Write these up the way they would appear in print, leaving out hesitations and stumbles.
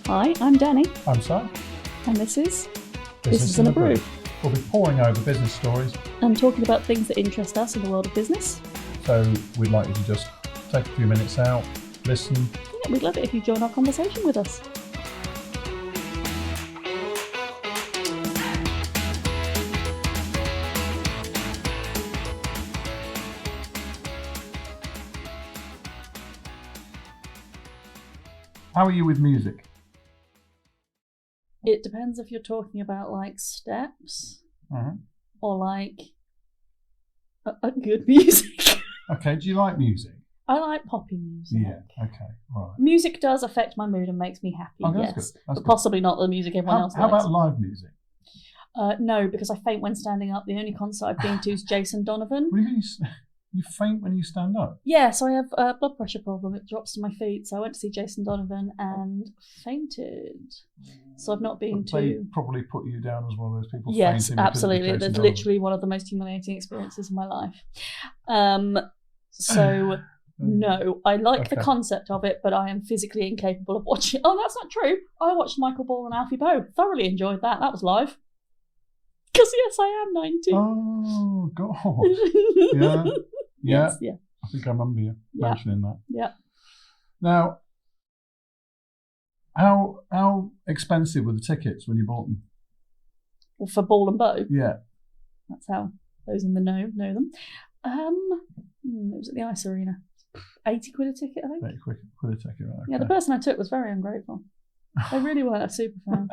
Hi, I'm Danny, I'm Sam. and this is Business in a Brew. We'll be poring over business stories, and talking about things that interest us in the world of business. so we'd like you to just take a few minutes out, listen. Yeah, we'd love it if you join our conversation with us. How are you with music? It depends if you're talking about like steps or like a good music. Okay, do you like music? I like poppy music. Yeah, okay, all right. Music does affect my mood and makes me happy, Oh, that's yes. good. That's But good. possibly not the music everyone else How likes. about live music? No, because I faint when standing up. The only concert I've been to is Jason Donovan. What do you mean you faint when you stand up? Yeah, so I have a blood pressure problem. It drops to my feet. So I went to see Jason Donovan and fainted. So I've not been They to... probably put you down as one of those people Yes, fainting. because of absolutely. Jason That's Donovan. literally one of the most humiliating experiences of my life. So, no, I like the Okay. concept of it, but I am physically incapable of watching. Oh, that's not true. I watched Michael Ball and Alfie Boe. Thoroughly enjoyed that. That was live. Because, yes, I am 90. Oh, God. Yeah. Yes, yeah. I think I remember you Yeah. mentioning that. Yeah. Now, how expensive were the tickets when you bought them? Well, for Ball and Bow. Yeah. That's how those in the know them. It was at the Ice Arena. 80 quid a ticket, I think. Very quick a ticket, right? Yeah, the Okay. person I took was very ungrateful. They really weren't a super fan.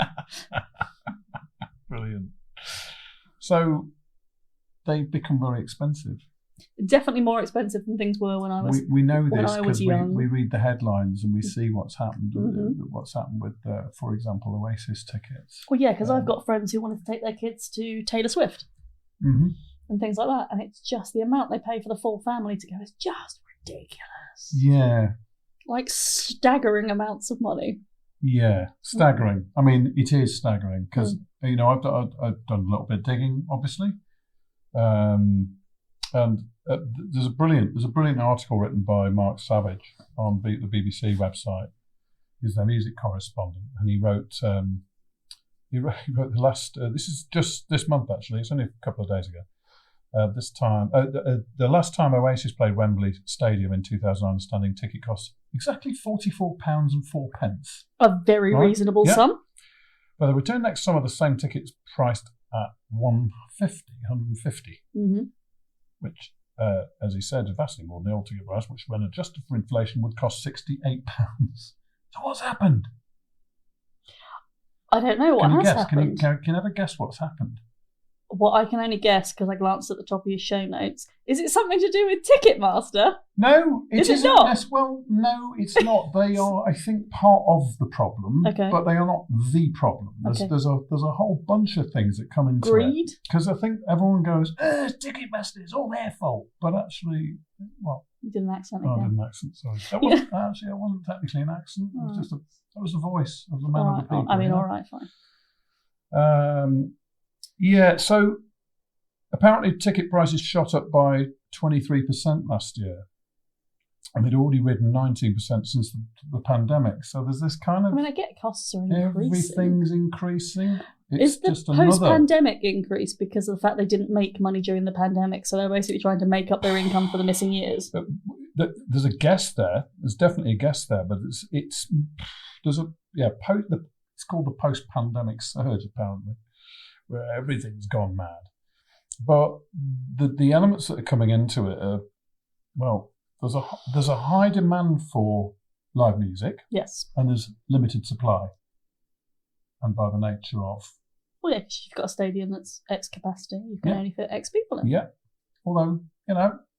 Brilliant. So they become very expensive. Definitely more expensive than things were when I was... We know when this I was because young. we read the headlines and we see what's happened. Mhm. What's happened with, for example, Oasis tickets. Well, yeah, because I've got friends who wanted to take their kids to Taylor Swift Mm-hmm. and things like that, and it's just the amount they pay for the full family to go is just ridiculous. Yeah. Like staggering amounts of money. Yeah, staggering. I mean, it is staggering because Mm. you know I've done a little bit of digging, obviously, and there's a brilliant article written by Mark Savage on the BBC website. He's their music correspondent, and he wrote the last. This is just this month actually. It's only a couple of days ago. The last time Oasis played Wembley Stadium in 2009, standing ticket cost exactly £44.04. A very Right. reasonable Yeah. sum. But the return next summer, the same tickets priced at £150, Mm-hmm. which, as he said, is vastly more than the old ticket price, which, when adjusted for inflation, would cost £68. So what's happened? I don't know what Can you has guess? happened. Can you ever guess what's happened? What I can only guess, because I glanced at the top of your show notes, is it something to do with Ticketmaster? No, Is it isn't. not? Well, no, it's not. They are, I think, part of the problem, Okay. but they are not the problem. There's Okay. there's a whole bunch of things that come into it. Greed? Because I think everyone goes, Ticketmaster, it's all their fault. But actually, well, You did an accent I again. did an accent, sorry. That wasn't technically an accent. It was Oh. just that was the voice of the man All of the right. people. I mean, you know? all right, fine. Yeah, so apparently ticket prices shot up by 23% last year. And they'd already risen 19% since the pandemic. So there's this kind of I mean, I get costs are increasing. everything's increasing. It's Is the just another. post-pandemic increase because of the fact they didn't make money during the pandemic, so they're basically trying to make up their income for the missing years? There's a guess there. There's definitely a guess there, but it's called the post-pandemic surge apparently, where everything's gone mad. But the elements that are coming into it are, well, there's a high demand for live music, Yes. and there's limited supply, and by the nature of Well, yeah, 'cause you've got a stadium that's X capacity. You can Yeah. only fit X people in. yeah. Although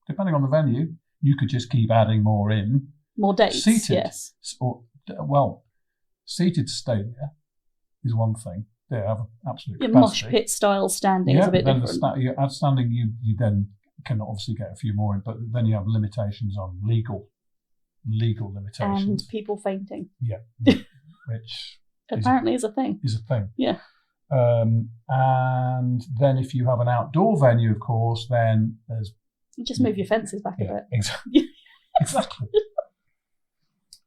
depending on the venue, you could just keep adding more in. More dates, Seated, yes. Seated stadia is one thing. They have absolute Your capacity. mosh pit style standing is a bit then different. you add standing, you then can obviously get a few more in, but then you have limitations on legal And limitations. people fainting. Yeah, which Apparently is a thing. is a thing. Yeah. And then if you have an outdoor venue, of course, then there's You just move your fences back a bit. exactly.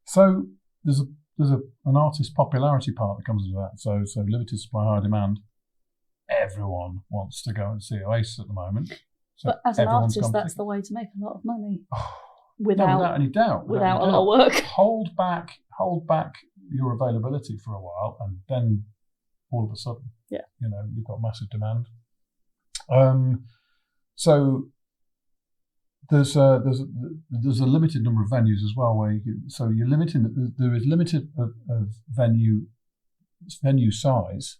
So there's an artist popularity part that comes with that. So limited supply, high demand. Everyone wants to go and see Oasis at the moment. So but as an artist, that's the way to make a lot of money. Without any doubt. Without a lot of work. Hold back your availability for a while, and then all of a sudden, you've got massive demand. So there's a limited number of venues as well where you're limiting. There is limited of venue size.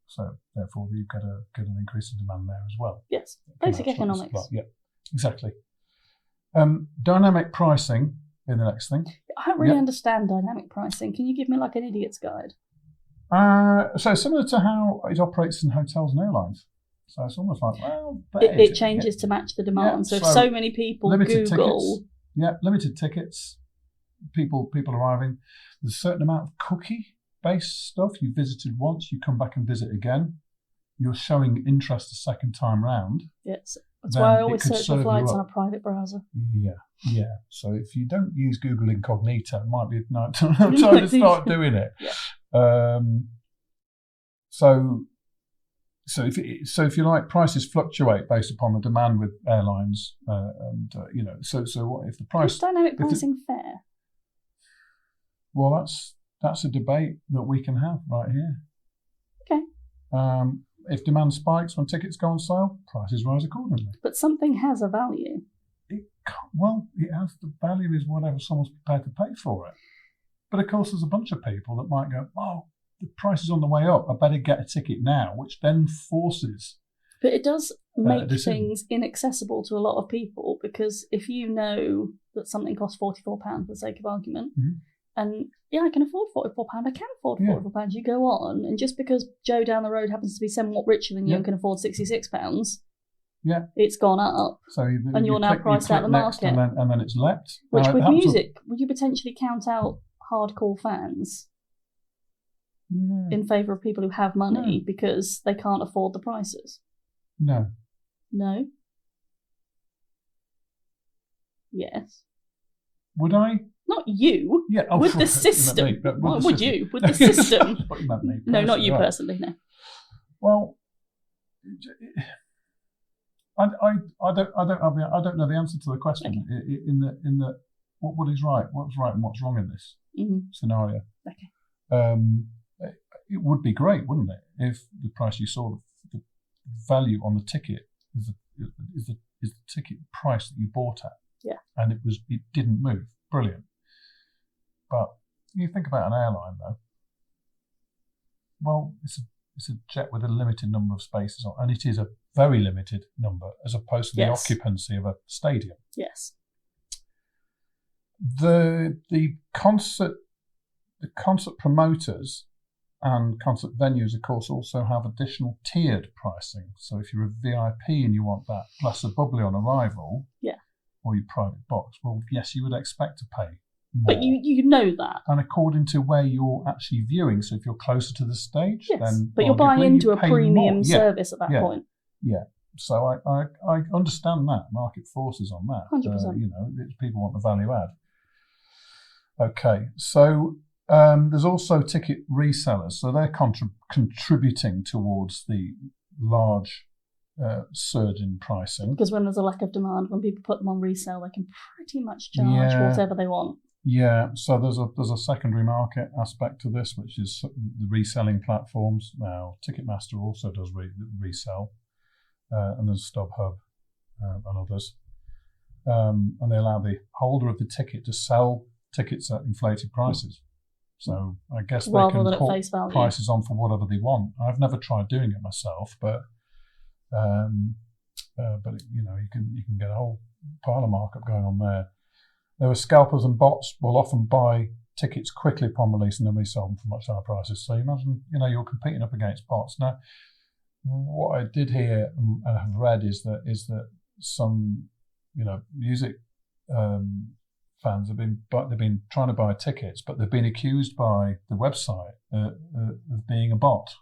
So therefore, you get an increase in demand there as well. Yes, basic economics. Yeah, exactly. Dynamic pricing in the next thing. I don't really understand dynamic pricing. Can you give me like an idiot's guide? So similar to how it operates in hotels and airlines. So it's almost like, it changes to match the demand. So if so many people Google... limited tickets, people arriving. There's a certain amount of cookie-based stuff. You visited once, you come back and visit again. You're showing interest a second time round. Yes. That's why I always search for flights on a private browser. Yeah. So if you don't use Google Incognito, it might be time to start doing it. Yeah. So if you like, prices fluctuate based upon the demand with airlines, So what if the price? Is dynamic pricing fair? Well, that's a debate that we can have right here. Okay. If demand spikes when tickets go on sale, prices rise accordingly. But something has a value. It has the value is whatever someone's prepared to pay for it. But of course, there's a bunch of people that might go, oh, the price is on the way up, I better get a ticket now, which then forces. But it does make things inaccessible to a lot of people, because if you know that something costs £44 for the sake of argument, and I can afford £44, I can afford £44, you go on, and just because Joe down the road happens to be somewhat richer than you and can afford £66, it's gone up, and you're now priced out of the market. And then it's leapt. Which with music, would you potentially count out hardcore fans in favour of people who have money because they can't afford the prices? No. Yes. Would I? Not you. Yeah. With the system. Would you? With the system. No, not you personally. No. Well, I don't know the answer to the question. Okay. In the what is right, what's right, and what's wrong in this scenario. Okay. It would be great, wouldn't it, if the price you saw, the value on the ticket is the ticket price that you bought at. Yeah. And it didn't move. Brilliant. But you think about an airline though. Well, it's a jet with a limited number of spaces on, and it is a very limited number as opposed to the occupancy of a stadium. Yes. The concert promoters and concert venues, of course, also have additional tiered pricing. So if you're a VIP and you want that plus a bubbly on arrival, or your private box, well, yes, you would expect to pay more. But you know that. And according to where you're actually viewing, so if you're closer to the stage, then but you're buying into a premium service at that point. Yeah. So I understand that market forces on that. 100%. People want the value add. Okay, so there's also ticket resellers, so they're contributing towards the large surge in pricing. Because when there's a lack of demand, when people put them on resale, they can pretty much charge whatever they want. Yeah, so there's a secondary market aspect to this, which is the reselling platforms. Now, Ticketmaster also does resell, and there's StubHub and others, and they allow the holder of the ticket to sell tickets at inflated prices. So I guess they can put prices on for whatever they want. I've never tried doing it myself, but you can get a whole pile of markup going on there. There are scalpers and bots will often buy tickets quickly upon release and then resell them for much higher prices. So you imagine, you're competing up against bots. Now, what I did hear and have read is that some, music fans have been trying to buy tickets, but they've been accused by the website of being a bot.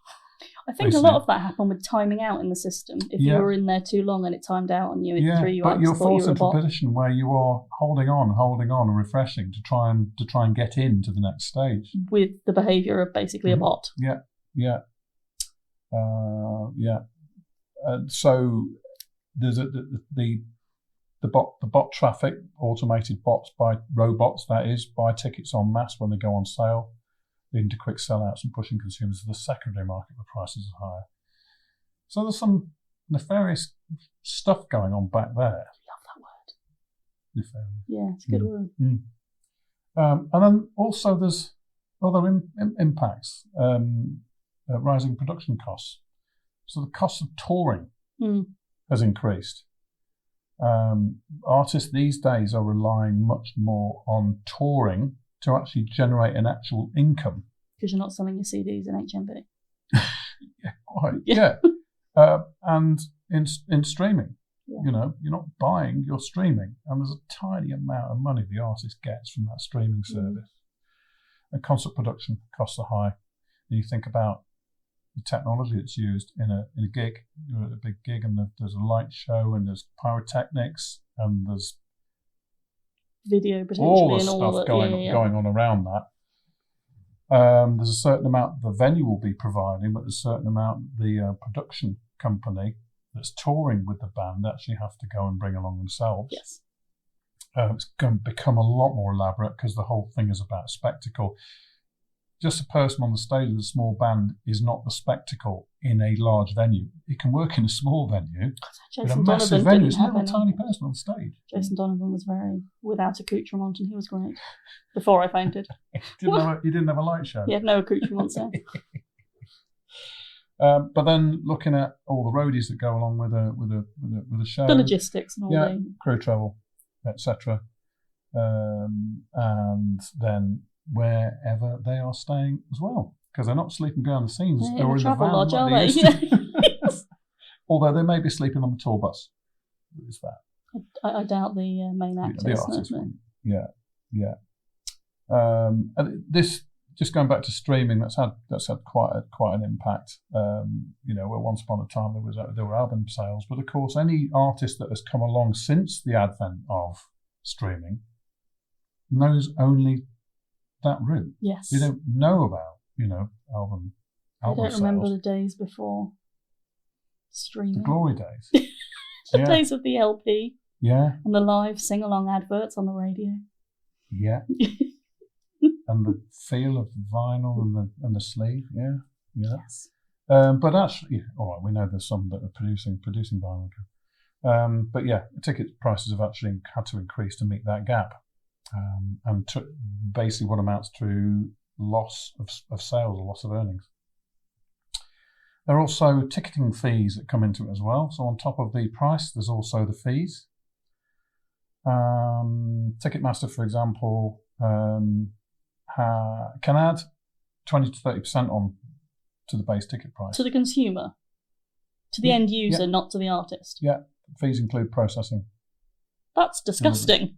I think a lot of that happened with timing out in the system. If you were in there too long and it timed out on you, it threw you out. But you're forced into a position where you are holding on, and refreshing to try and get into the next stage with the behaviour of basically a bot. So there's the bot traffic, automated bots by robots, that is, buy tickets en masse when they go on sale, leading to quick sellouts and pushing consumers to the secondary market where prices are higher. So there's some nefarious stuff going on back there. I love that word. Nefarious. Yeah, it's a good word. And then also there's other impacts, rising production costs. So the cost of touring has increased. Artists these days are relying much more on touring to actually generate an actual income. Because you're not selling your CDs in HMV. Yeah, quite. And in streaming, you're not buying, you're streaming, and there's a tiny amount of money the artist gets from that streaming service. And concert production costs are high. And you think about the technology that's used in a gig. You're at a big gig, and there's a light show, and there's pyrotechnics, and there's video potentially, all the and all stuff that going on around that. There's a certain amount the venue will be providing, but there's a certain amount the production company that's touring with the band actually have to go and bring along themselves. Yes. It's going to become a lot more elaborate because the whole thing is about spectacle. Just a person on the stage with a small band is not the spectacle in a large venue. It can work in a small venue, but a massive venue is not a tiny person on stage. Jason Donovan was very without accoutrement, and he was great. Before I fainted. You didn't have a light show. He had no accoutrements there. But then looking at all the roadies that go along with a show, the logistics and all the crew travel, etc., and then wherever they are staying as well, because they're not sleeping behind the scenes or in the van lodge, like they used to. Although they may be sleeping on the tour bus. Is that? I doubt the main actors. The artist one. Yeah. And this, just going back to streaming, that's had quite an impact. Where once upon a time there were album sales, but of course any artist that has come along since the advent of streaming knows only that route. Yes. They don't know about, album I don't sales. remember the days before streaming. The glory days. The days of the LP. Yeah. And the live sing-along adverts on the radio. Yeah. And the feel of the vinyl and the sleeve. Yeah. Yes. But actually, all right, we know there's some that are producing vinyl. But yeah, the ticket prices have actually had to increase to meet that gap. And basically what amounts to loss of sales or loss of earnings. There are also ticketing fees that come into it as well. So on top of the price, there's also the fees. Ticketmaster, for example, can add 20 to 30% on to the base ticket price. To the consumer? To the end user, not to the artist? Yeah. Fees include processing. That's disgusting.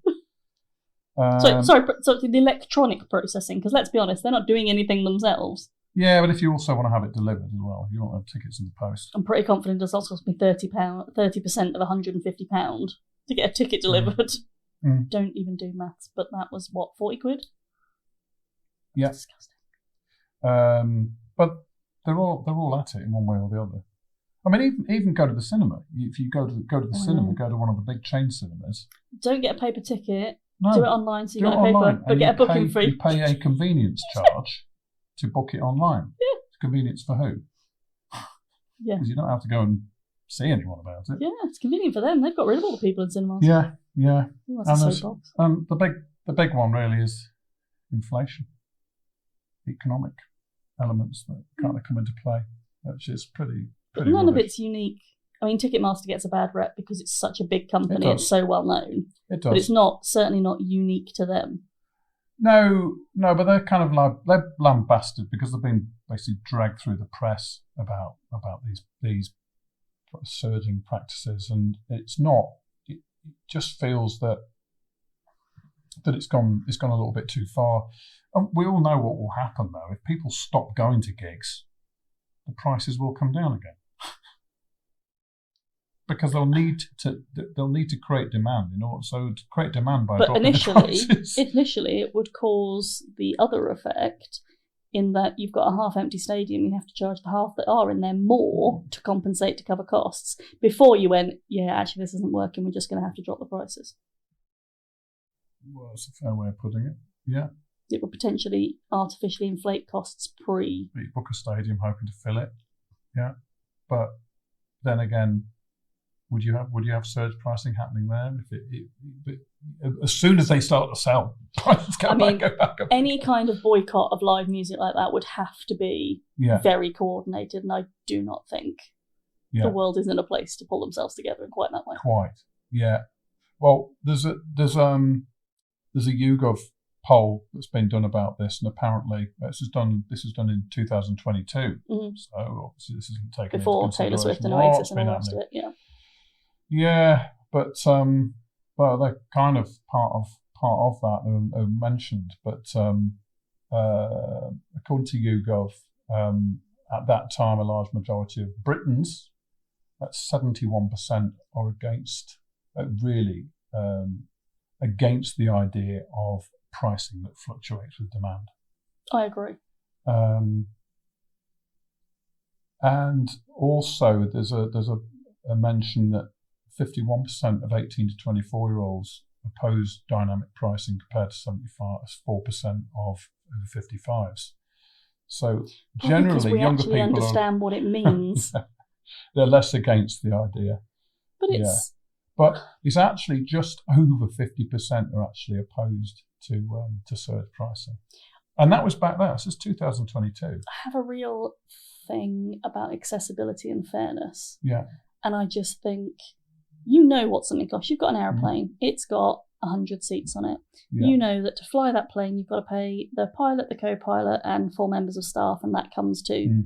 So the electronic processing, because let's be honest, they're not doing anything themselves. Yeah, but if you also want to have it delivered as well, if you want to have tickets in the post. I'm pretty confident it's also cost me £30% of £150 to get a ticket delivered. Don't even do maths, but that was what, 40 quid? Yeah. That's disgusting. But they're all at it in one way or the other. I mean, even go to the cinema. If you go to the cinema, go to one of the big chain cinemas. Don't get a paper ticket. No, do it online, so you get a paper, but get a booking fee. You pay a convenience charge to book it online. Yeah. It's convenience for who? Yeah. Because you don't have to go and see anyone about it. Yeah, it's convenient for them. They've got rid of all the people in cinemas. Yeah. Ooh, that's a soapbox. And the big one really is inflation, economic elements that kind of come into play, which is pretty. But none of it's unique. I mean, Ticketmaster gets a bad rep because it's such a big company. It's so well known. It does. But it's certainly not unique to them. No, but they're kind of they're lambasted because they've been basically dragged through the press about these surging practices, and it's not. It just feels that it's gone a little bit too far. And we all know what will happen though if people stop going to gigs. the prices will come down again. Because they'll need to create demand in order. So to create demand by dropping the prices. Initially, it would cause the other effect in that you've got a half-empty stadium. You have to charge the half that are in there more to compensate to cover costs. Before you went, actually this isn't working. We're just going to have to drop the prices. Well, that's a fair way of putting it. Yeah. It would potentially artificially inflate costs You book a stadium hoping to fill it. Yeah, but then again. Would you have surge pricing happening there? As soon as they start to sell, prices go back up. Any kind of boycott of live music like that would have to be very coordinated, and I do not think the world is in a place to pull themselves together in quite that way. Quite, yeah. Well, there's a YouGov poll that's been done about this, and apparently this is done in 2022. Mm-hmm. So obviously this isn't taken before Taylor Swift and Oasis and all the rest of it. Yeah. Yeah, but they're kind of part of that are mentioned. But according to YouGov, at that time, a large majority of Britons, that's 71%, are against the idea of pricing that fluctuates with demand. I agree. And also, there's a mention that 51% of 18 to 24-year-olds oppose dynamic pricing compared to 4% of over 55s. So generally, younger people understand what it means. They're less against the idea. But it's actually just over 50% are actually opposed to surge pricing. And that was back there. This is 2022. I have a real thing about accessibility and fairness. Yeah. And I just think, you know what something costs. You've got an aeroplane. It's got 100 seats on it. Yeah. You know that to fly that plane, you've got to pay the pilot, the co-pilot, and 4 members of staff, and that comes to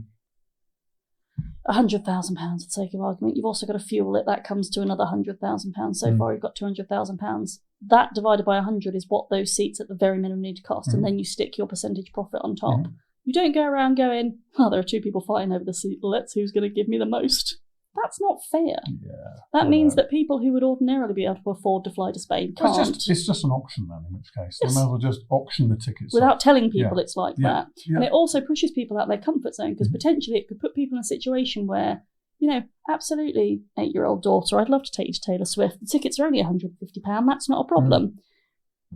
£100,000 for the sake of argument. You've also got to fuel it. That comes to another £100,000. So far, you've got £200,000. That divided by 100 is what those seats at the very minimum need to cost, and then you stick your percentage profit on top. You don't go around going, there are 2 people fighting over the seat. Let's who's going to give me the most. That's not fair. Yeah, that means that people who would ordinarily be able to afford to fly to Spain can't. It's just an auction then, in which case. Yes. They may as well just auction the tickets. Without telling people it's like that. Yeah. And it also pushes people out of their comfort zone, because potentially it could put people in a situation where, absolutely, 8-year-old daughter, I'd love to take you to Taylor Swift. The tickets are only £150. That's not a problem.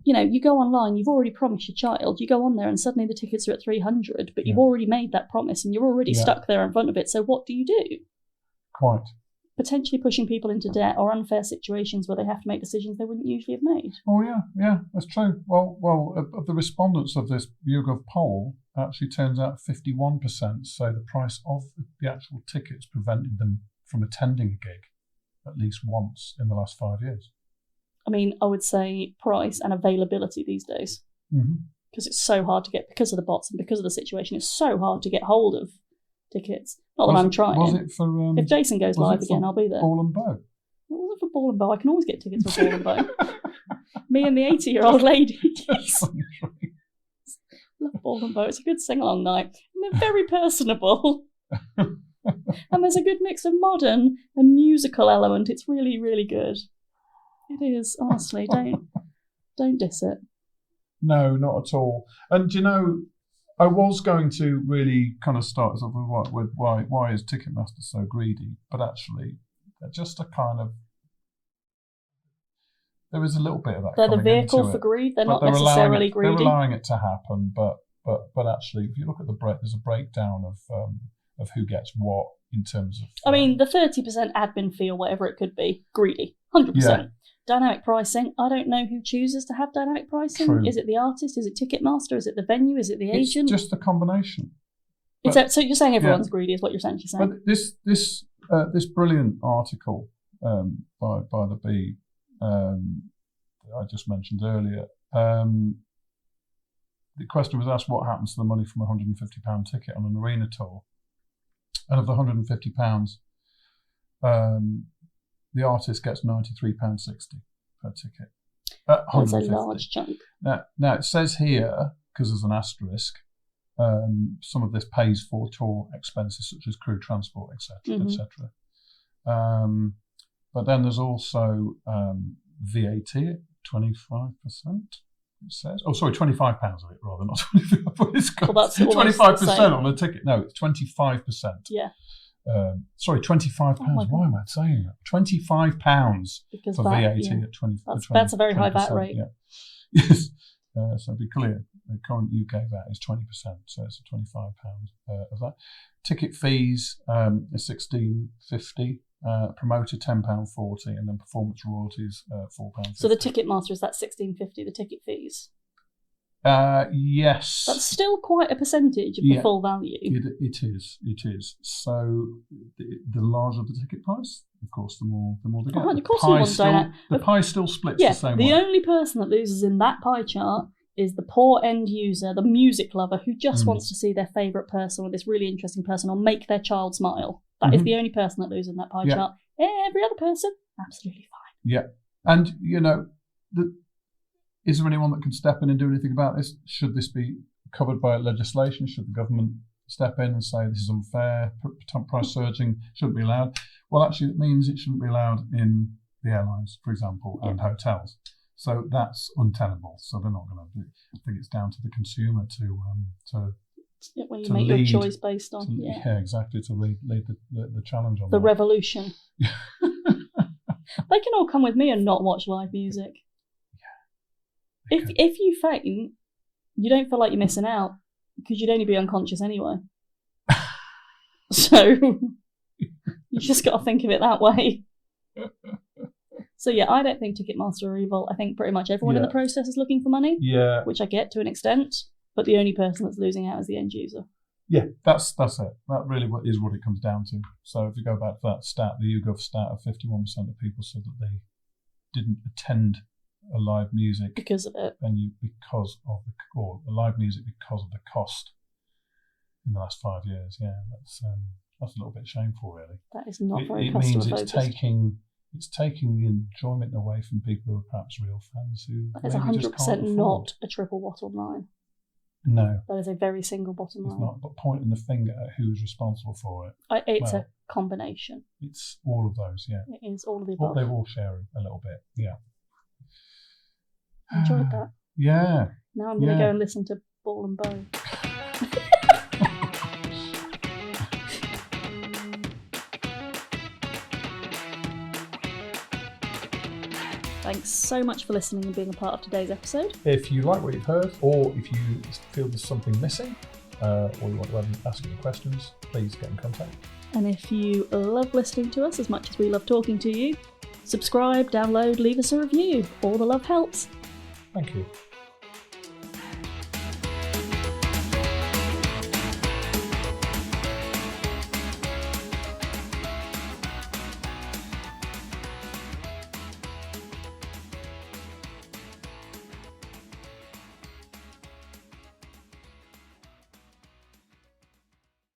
You go online, you've already promised your child, you go on there and suddenly the tickets are at 300, but you've already made that promise and you're already stuck there in front of it. So what do you do? Quite. Potentially pushing people into debt or unfair situations where they have to make decisions they wouldn't usually have made. Oh, yeah, that's true. Well, of the respondents of this YouGov poll, actually turns out 51% say the price of the actual tickets prevented them from attending a gig at least once in the last 5 years. I mean, I would say price and availability these days. Because it's so hard to get, because of the bots and because of the situation, it's so hard to get hold of tickets. Not that I'm trying. Was it for... if Jason goes live again, I'll be there. Ball and Bow? It wasn't for Ball and Bow. I can always get tickets for Ball and Bow. Me and the 80-year-old lady. Love Ball and Bow. It's a good sing-along night. And they're very personable. And there's a good mix of modern and musical element. It's really, really good. It is, honestly. Don't diss it. No, not at all. And I was going to really kind of start us off with why is Ticketmaster so greedy? But actually, they're just a kind of, there is a little bit of that. They're the vehicle for greed. They're not necessarily greedy. They're allowing it to happen, but actually, if you look at there's a breakdown of who gets what in terms of. I mean, the 30% admin fee or whatever it could be, greedy, 100%. Yeah. Dynamic pricing, I don't know who chooses to have dynamic pricing. True. Is it the artist? Is it Ticketmaster? Is it the venue? Is it the agent? It's just a combination. So you're saying everyone's greedy is what you're essentially saying? But this brilliant article by the Bee that I just mentioned earlier, the question was asked what happens to the money from a £150 ticket on an arena tour. And of the £150, the artist gets £93.60 per ticket. That's a large chunk. Now it says here, because there's an asterisk, Some of this pays for tour expenses such as crew transport, etc., etc. But then there's also VAT at 25%. It says, oh, sorry, £25 of it rather, not 25. It's got well, that's 25% on a ticket. No, it's 25%. Yeah. Sorry, £25. Why am I saying that? £25 because for VAT at 20. That's a very high VAT rate. Yeah. Yes. So to be clear, the current UK VAT is 20%, so it's a £25 of that. Ticket fees are £16.50. Promoter £10.40, and then performance royalties £4.50. So the Ticketmaster is that £16.50, the ticket fees? Yes. That's still quite a percentage of the full value. It is. So the larger the ticket price, of course, the more they get. Oh, of course the pie still splits the same way. The only person that loses in that pie chart is the poor end user, the music lover, who just wants to see their favourite person or this really interesting person or make their child smile. That is the only person that loses in that pie chart. Every other person, absolutely fine. Yeah. And, is there anyone that can step in and do anything about this? Should this be covered by legislation? Should the government step in and say this is unfair, price surging shouldn't be allowed? Well, actually, it means it shouldn't be allowed in the airlines, for example, and hotels. So that's untenable. So they're not going to do it. I think it's down to the consumer to when you make your choice based on. Exactly, to lead the challenge on the that. Revolution. They can all come with me and not watch live music. If you faint, you don't feel like you're missing out because you'd only be unconscious anyway. So you just got to think of it that way. So I don't think Ticketmaster are evil. I think pretty much everyone in the process is looking for money. Yeah, which I get to an extent. But the only person that's losing out is the end user. Yeah, that's it. That really is what it comes down to. So if you go back to that stat, the YouGov stat of 51% of people said that they didn't attend a live music because of it, because of the live music because of the cost in the last 5 years. Yeah, that's a little bit shameful, really. That is not very It means it's taking the enjoyment away from people who are perhaps real fans who. That is 100% not a triple bottom line. No. That is a very single bottom line. It's not, but pointing the finger at who's responsible for it. It's a combination. It's all of those, yeah. It is all of the above. They all share a little bit, yeah. I enjoyed that. Yeah. Now I'm going to go and listen to Ball and Bow. Thanks so much for listening and being a part of today's episode. If you like what you've heard, or if you feel there's something missing, or you want to ask any questions, please get in contact. And if you love listening to us as much as we love talking to you, subscribe, download, leave us a review. All the love helps. Thank you.